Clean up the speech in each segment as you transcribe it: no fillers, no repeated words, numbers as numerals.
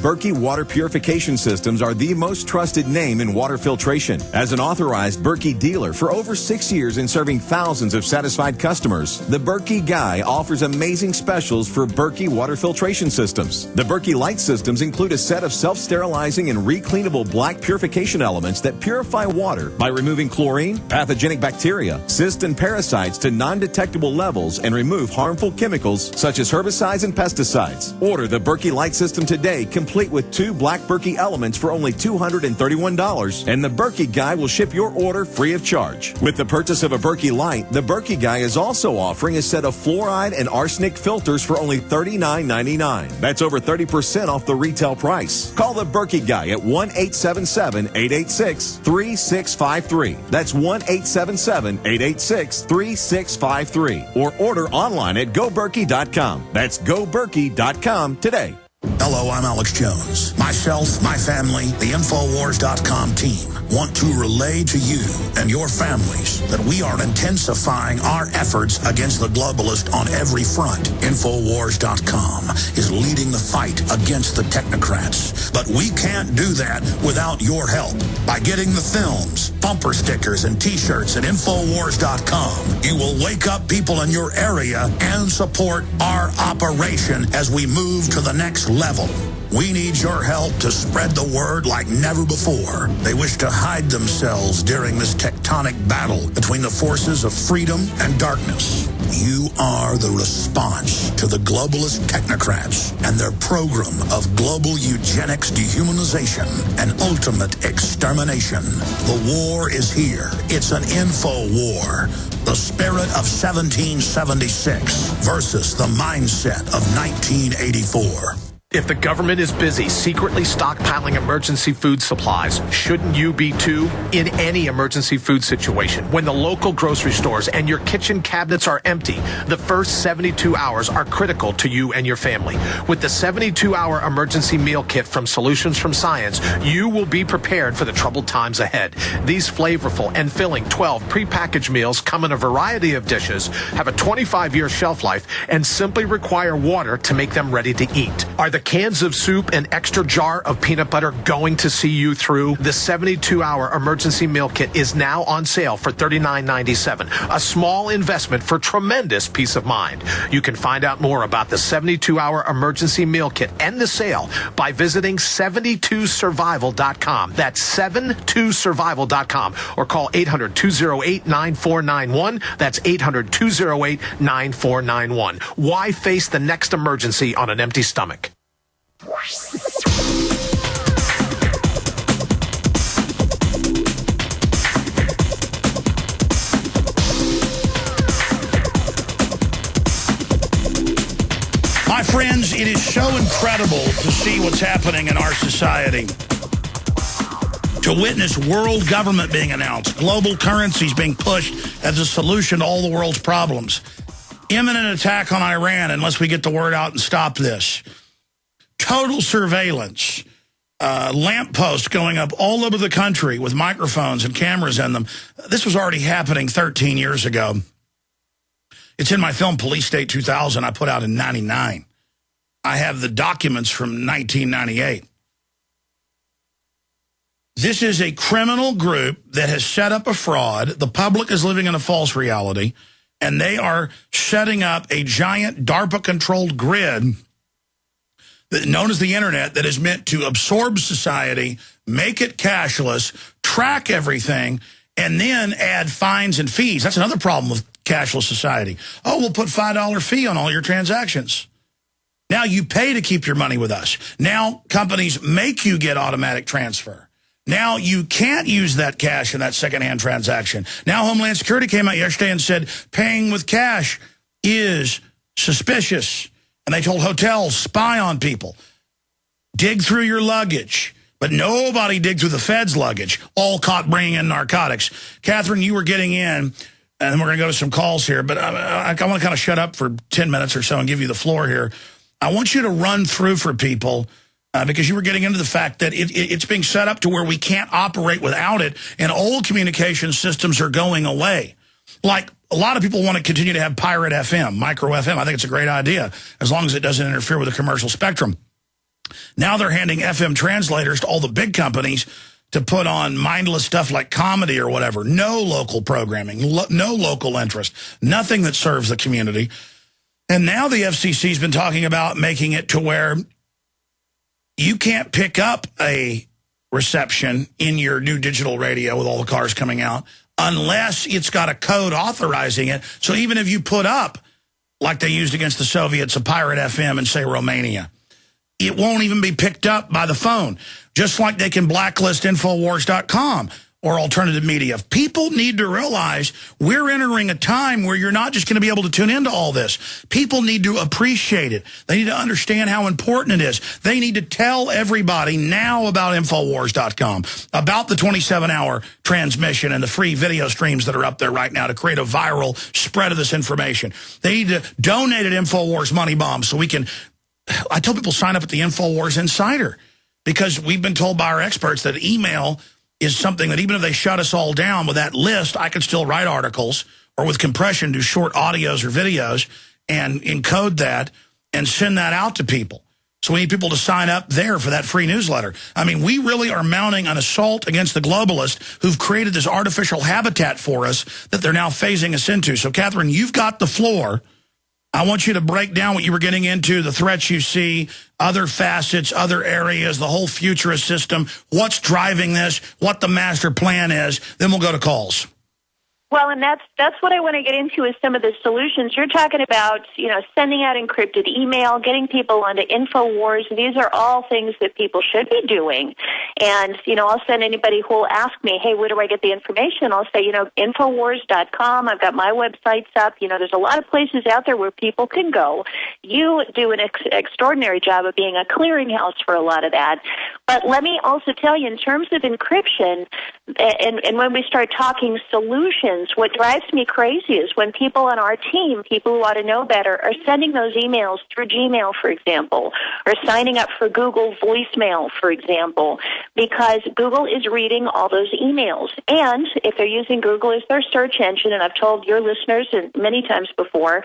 Berkey Water Purification Systems are the most trusted name in water filtration. As an authorized Berkey dealer for over 6 years and serving thousands of satisfied customers, the Berkey Guy offers amazing specials for Berkey water filtration systems. The Berkey Light systems include a set of self-sterilizing and recleanable black purification elements that purify water by removing chlorine, pathogenic bacteria, cysts, and parasites to non-detectable levels and remove harmful chemicals such as herbicides and pesticides. Order the Berkey Light system today, complete with 2 black Berkey elements for only $231, and the Berkey Guy will ship your order free of charge. With the purchase of a Berkey Light, the Berkey Guy is also offering a set of fluoride and arsenic filters for only $39.99. That's over 30% off the retail price. Call the Berkey Guy at 1-877-886-3653. That's 1-877-886-3653. Or order online at goberkey.com. That's goberkey.com today. Hello, I'm Alex Jones. Myself, my family, the Infowars.com team want to relay to you and your families that we are intensifying our efforts against the globalist on every front. Infowars.com is leading the fight against the technocrats. But we can't do that without your help. By getting the films, bumper stickers, and T-shirts at Infowars.com, you will wake up people in your area and support our operation as we move to the next level. We need your help to spread the word like never before. They wish to hide themselves during this tectonic battle between the forces of freedom and darkness. You are the response to the globalist technocrats and their program of global eugenics, dehumanization, and ultimate extermination. The war is here. It's an info war. The spirit of 1776 versus the mindset of 1984. If the government is busy secretly stockpiling emergency food supplies, shouldn't you be too? In any emergency food situation, when the local grocery stores and your kitchen cabinets are empty, the first 72 hours are critical to you and your family. With the 72-hour emergency meal kit from Solutions from Science, you will be prepared for the troubled times ahead. These flavorful and filling 12 prepackaged meals come in a variety of dishes, have a 25-year shelf life, and simply require water to make them ready to eat. Are the cans of soup and extra jar of peanut butter going to see you through? The 72-hour emergency meal kit is now on sale for $39.97, a small investment for tremendous peace of mind. You can find out more about the 72-hour emergency meal kit and the sale by visiting 72survival.com. That's 72survival.com, or call 800-208-9491. That's 800-208-9491. Why face the next emergency on an empty stomach? My friends, it is so incredible to see what's happening in our society. To witness world government being announced, global currencies being pushed as a solution to all the world's problems. Imminent attack on Iran unless we get the word out and stop this. Total surveillance, lampposts going up all over the country with microphones and cameras in them. This was already happening 13 years ago. It's in my film Police State 2000 I put out in 99. I have the documents from 1998. This is a criminal group that has set up a fraud. The public is living in a false reality, and they are setting up a giant DARPA-controlled grid known as the internet that is meant to absorb society, make it cashless, track everything, and then add fines and fees. That's another problem with cashless society. Oh, we'll put $5 fee on all your transactions. Now you pay to keep your money with us. Now companies make you get automatic transfer. Now you can't use that cash in that secondhand transaction. Now Homeland Security came out yesterday and said paying with cash is suspicious. And they told hotels, spy on people, dig through your luggage. But nobody digged through the Fed's luggage, all caught bringing in narcotics. Catherine, you were getting in, and we're going to go to some calls here. But I want to kind of shut up for 10 minutes or so and give you the floor here. I want you to run through for people, because you were getting into the fact that it's being set up to where we can't operate without it, and old communication systems are going away. Like, a lot of people want to continue to have pirate FM, micro FM. I think it's a great idea, as long as it doesn't interfere with the commercial spectrum. Now they're handing FM translators to all the big companies to put on mindless stuff like comedy or whatever. No local programming, no local interest, nothing that serves the community. And now the FCC's been talking about making it to where you can't pick up a reception in your new digital radio with all the cars coming out unless it's got a code authorizing it. So even if you put up, like they used against the Soviets, a pirate FM in, say, Romania, it won't even be picked up by the phone. Just like they can blacklist Infowars.com or alternative media. People need to realize we're entering a time where you're not just going to be able to tune into all this. People need to appreciate it. They need to understand how important it is. They need to tell everybody now about Infowars.com, about the 27-hour transmission and the free video streams that are up there right now to create a viral spread of this information. They need to donate at Infowars MoneyBomb so we can... I tell people sign up at the Infowars Insider because we've been told by our experts that email is something that even if they shut us all down with that list, I could still write articles or with compression do short audios or videos and encode that and send that out to people. So we need people to sign up there for that free newsletter. I mean, we really are mounting an assault against the globalists who've created this artificial habitat for us that they're now phasing us into. So, Catherine, you've got the floor. I want you to break down what you were getting into, the threats you see, other facets, other areas, the whole futurist system, what's driving this, what the master plan is. Then we'll go to calls. Well, and that's what I want to get into is some of the solutions. You're talking about, sending out encrypted email, getting people onto InfoWars. These are all things that people should be doing. And, I'll send anybody who will ask me, hey, where do I get the information? I'll say, Infowars.com. I've got my websites up. There's a lot of places out there where people can go. You do an extraordinary job of being a clearinghouse for a lot of that. But let me also tell you, in terms of encryption, and when we start talking solutions, what drives me crazy is when people on our team, people who ought to know better, are sending those emails through Gmail, for example, or signing up for Google voicemail, for example, because Google is reading all those emails. And if they're using Google as their search engine, and I've told your listeners many times before,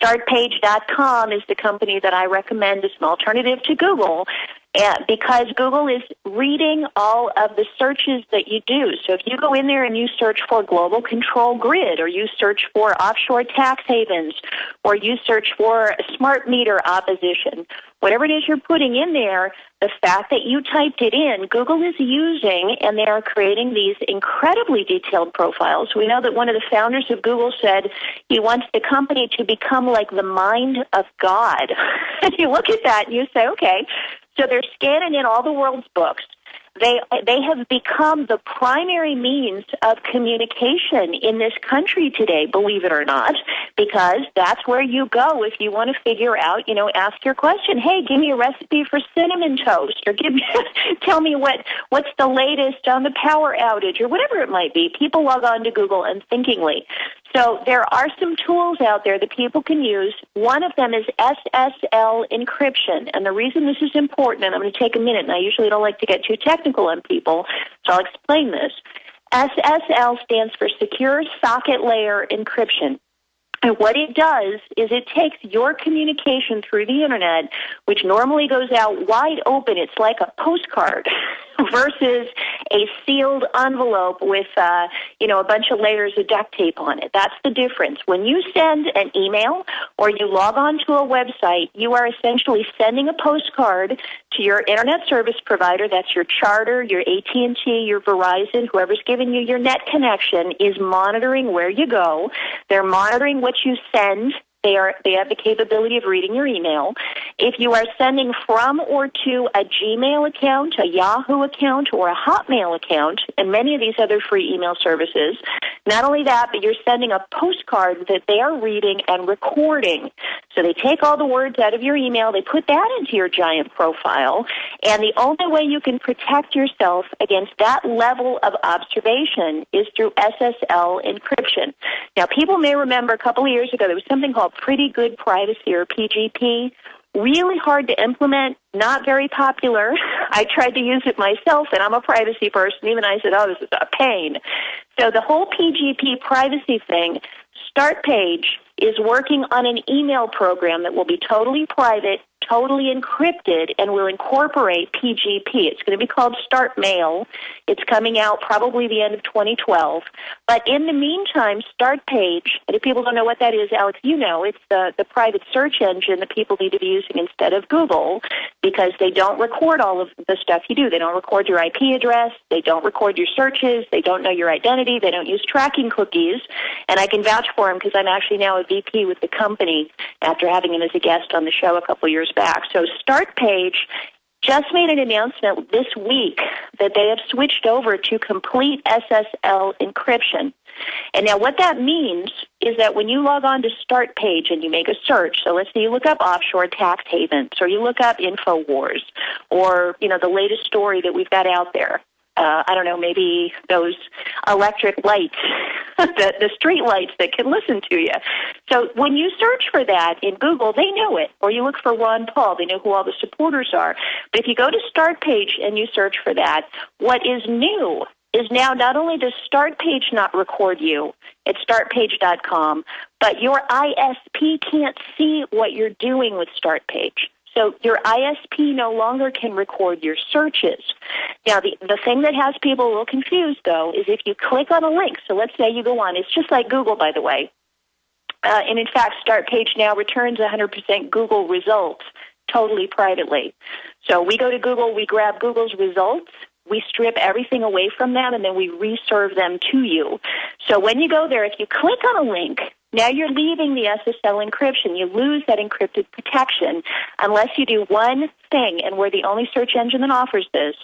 StartPage.com is the company that I recommend as an alternative to Google, because Google is reading all of the searches that you do. So if you go in there and you search for global control grid, or you search for offshore tax havens, or you search for smart meter opposition, whatever it is you're putting in there, the fact that you typed it in, Google is using, and they are creating these incredibly detailed profiles. We know that one of the founders of Google said he wants the company to become like the mind of God. And you look at that and you say, okay, so they're scanning in all the world's books. They have become the primary means of communication in this country today, believe it or not, because that's where you go if you want to figure out, ask your question. Hey, give me a recipe for cinnamon toast, or tell me what's the latest on the power outage, or whatever it might be. People log on to Google unthinkingly. So there are some tools out there that people can use. One of them is SSL encryption. And the reason this is important, and I'm going to take a minute, and I usually don't like to get too technical on people, so I'll explain this. SSL stands for Secure Socket Layer Encryption. And what it does is it takes your communication through the Internet, which normally goes out wide open. It's like a postcard versus a sealed envelope with, a bunch of layers of duct tape on it. That's the difference. When you send an email or you log on to a website, you are essentially sending a postcard to your Internet service provider. That's your Charter, your AT&T, your Verizon, whoever's giving you your net connection is monitoring where you go. They're monitoring what you send. They have the capability of reading your email. If you are sending from or to a Gmail account, a Yahoo account, or a Hotmail account, and many of these other free email services, not only that, but you're sending a postcard that they are reading and recording. So they take all the words out of your email, they put that into your giant profile, and the only way you can protect yourself against that level of observation is through SSL encryption. Now, people may remember a couple of years ago there was something called Pretty Good Privacy, or PGP. Really hard to implement, not very popular. I tried to use it myself, and I'm a privacy person. Even I said, oh, this is a pain. So the whole PGP privacy thing, StartPage is working on an email program that will be totally private, totally encrypted and will incorporate PGP. It's going to be called Start Mail. It's coming out probably the end of 2012. But in the meantime, Start Page, and if people don't know what that is, Alex, you know, it's the private search engine that people need to be using instead of Google, because they don't record all of the stuff you do. They don't record your IP address. They don't record your searches. They don't know your identity. They don't use tracking cookies. And I can vouch for him because I'm actually now a VP with the company after having him as a guest on the show a couple years back. So Start Page just made an announcement this week that they have switched over to complete SSL encryption. And now what that means is that when you log on to Start Page and you make a search, so let's say you look up offshore tax havens, or you look up InfoWars, or, you know, the latest story that we've got out there. I don't know, maybe those electric lights, the street lights that can listen to you. So when you search for that in Google, they know it. Or you look for Ron Paul, they know who all the supporters are. But if you go to Start Page and you search for that, what is new is now not only does Start Page not record you at startpage.com, but your ISP can't see what you're doing with Start Page. So your ISP no longer can record your searches. Now, the thing that has people a little confused, though, is if you click on a link. So let's say you go on. It's just like Google, by the way. And in fact, Start Page now returns 100% Google results totally privately. So we go to Google, we grab Google's results, we strip everything away from them, and then we reserve them to you. So when you go there, if you click on a link, now you're leaving the SSL encryption. You lose that encrypted protection unless you do one thing, and we're the only search engine that offers this.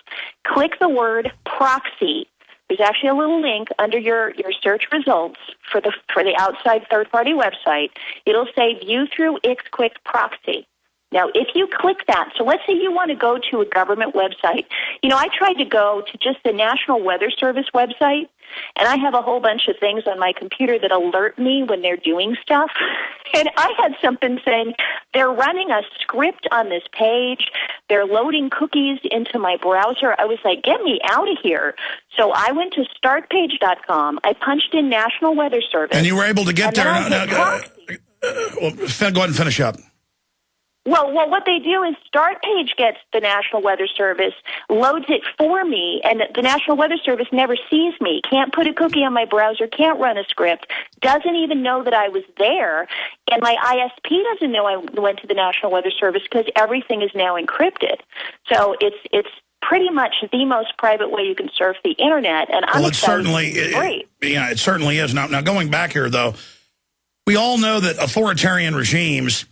Click the word proxy. There's actually a little link under your search results for the outside third-party website. It'll say View Through Ixquick Proxy. Now, if you click that, so let's say you want to go to a government website. You know, I tried to go to just the National Weather Service website, and I have a whole bunch of things on my computer that alert me when they're doing stuff. And I had something saying, they're running a script on this page. They're loading cookies into my browser. I was like, get me out of here. So I went to startpage.com. I punched in National Weather Service. And you were able to get there. Go ahead and finish up. Well, what they do is Start Page gets the National Weather Service, loads it for me, and the National Weather Service never sees me, can't put a cookie on my browser, can't run a script, doesn't even know that I was there, and my ISP doesn't know I went to the National Weather Service because everything is now encrypted. So it's pretty much the most private way you can surf the internet, and I'm excited. It certainly is. Now, going back here, though, we all know that authoritarian regimes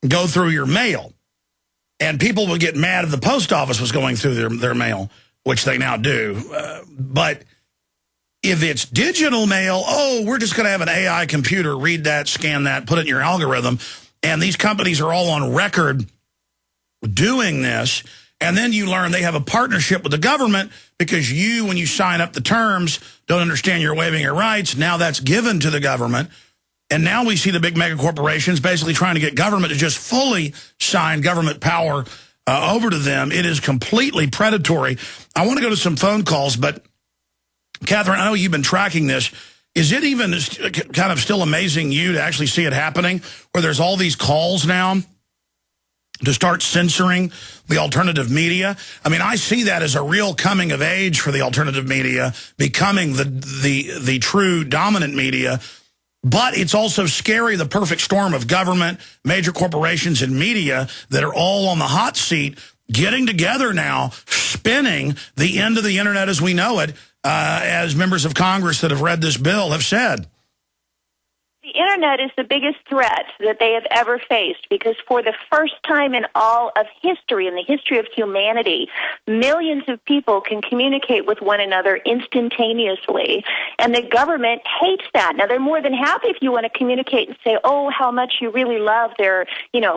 go through your mail, and people would get mad if the post office was going through their mail, which they now do. But if it's digital mail, we're just going to have an AI computer read that, scan that, put it in your algorithm, and these companies are all on record doing this, and then you learn they have a partnership with the government because you, when you sign up the terms, don't understand you're waiving your rights. Now that's given to the government. And now we see the big mega corporations basically trying to get government to just fully sign government power over to them. It is completely predatory. I want to go to some phone calls, but Catherine, I know you've been tracking this. Is it even kind of still amazing you to actually see it happening, where there's all these calls now to start censoring the alternative media? I mean, I see that as a real coming of age for the alternative media, becoming the true dominant media. But it's also scary, the perfect storm of government, major corporations, and media that are all on the hot seat, getting together now, spinning the end of the internet as we know it, as members of Congress that have read this bill have said. The internet is the biggest threat that they have ever faced, because for the first time in all of history, in the history of humanity, millions of people can communicate with one another instantaneously. And the government hates that. Now, they're more than happy if you want to communicate and say, oh, how much you really love their,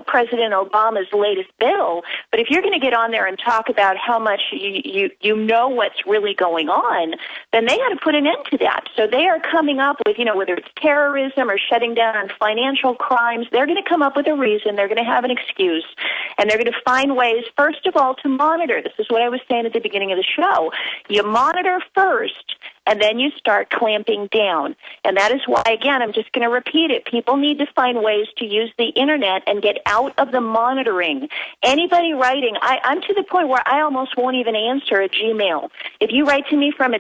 President Obama's latest bill. But if you're going to get on there and talk about how much you know what's really going on, then they got to put an end to that. So they are coming up with, whether it's terrorism or shutting down on financial crimes, they're going to come up with a reason. They're going to have an excuse. And they're going to find ways, first of all, to monitor. This is what I was saying at the beginning of the show. You monitor first, and then you start clamping down. And that is why, again, I'm just going to repeat it. People need to find ways to use the Internet and get out of the monitoring. Anybody writing, I'm to the point where I almost won't even answer a Gmail. If you write to me from a